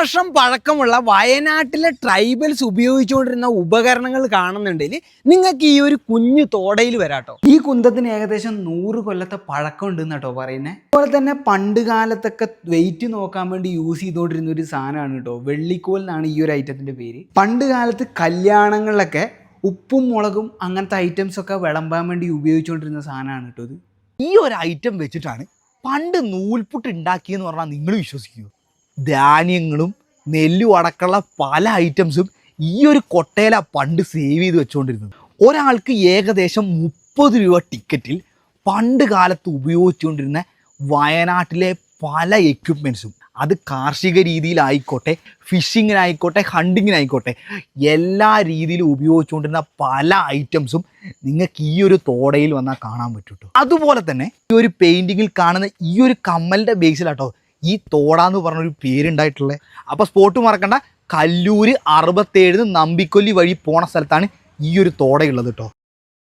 വർഷം പഴക്കമുള്ള വയനാട്ടിലെ ട്രൈബൽസ് ഉപയോഗിച്ചുകൊണ്ടിരുന്ന ഉപകരണങ്ങൾ കാണുന്നുണ്ടെങ്കിൽ നിങ്ങൾക്ക് ഈ ഒരു കുഞ്ഞു തോടയിൽ വരാട്ടോ. ഈ കുന്തത്തിന് ഏകദേശം 100 കൊല്ലത്തെ പഴക്കം ഉണ്ടെന്ന് കേട്ടോ പറയുന്നത്. അതുപോലെ തന്നെ പണ്ട് കാലത്തൊക്കെ വെയിറ്റ് നോക്കാൻ വേണ്ടി യൂസ് ചെയ്തുകൊണ്ടിരുന്ന ഒരു സാധനമാണ് കേട്ടോ, വെള്ളിക്കോൽ എന്നാണ് ഈ ഒരു ഐറ്റത്തിന്റെ പേര്. പണ്ട് കാലത്ത് കല്യാണങ്ങളിലൊക്കെ ഉപ്പും മുളകും അങ്ങനത്തെ ഐറ്റംസ് ഒക്കെ വിളമ്പാൻ വേണ്ടി ഉപയോഗിച്ചുകൊണ്ടിരുന്ന സാധനമാണ് കേട്ടോ ഇത്. ഈ ഒരു ഐറ്റം വെച്ചിട്ടാണ് പണ്ട് നൂൽപുട്ട് ഉണ്ടാക്കിയെന്ന് പറഞ്ഞാൽ നിങ്ങൾ വിശ്വസിക്കുമോ? ധാന്യങ്ങളും നെല്ലും അടക്കമുള്ള പല ഐറ്റംസും ഈ ഒരു കൊട്ടയില പണ്ട് സേവ് ചെയ്ത് വെച്ചുകൊണ്ടിരുന്നത്. ഒരാൾക്ക് ഏകദേശം 30 രൂപ ടിക്കറ്റിൽ പണ്ട് കാലത്ത് ഉപയോഗിച്ചുകൊണ്ടിരുന്ന വയനാട്ടിലെ പല എക്യുപ്മെൻറ്റ്സും, അത് കാർഷിക രീതിയിലായിക്കോട്ടെ, ഫിഷിങ്ങിനായിക്കോട്ടെ, ഹണ്ടിങ്ങിനായിക്കോട്ടെ, എല്ലാ രീതിയിലും ഉപയോഗിച്ചുകൊണ്ടിരുന്ന പല ഐറ്റംസും നിങ്ങൾക്ക് ഈ ഒരു തോടയിൽ വന്നാൽ കാണാൻ പറ്റും. അതുപോലെ തന്നെ ഈ ഒരു പെയിൻറ്റിങ്ങിൽ കാണുന്ന ഈ ഒരു കമ്മലിൻ്റെ ബേസിലാട്ടോ ഈ തോടാന്ന് പറഞ്ഞൊരു പേരുണ്ടായിട്ടുള്ളത്. അപ്പോൾ സ്പോട്ട് മറക്കണ്ട, കല്ലൂര് 67 നമ്പിക്കൊല്ലി വഴി പോണ സ്ഥലത്താണ് ഈ ഒരു തോടയുള്ളത് കേട്ടോ.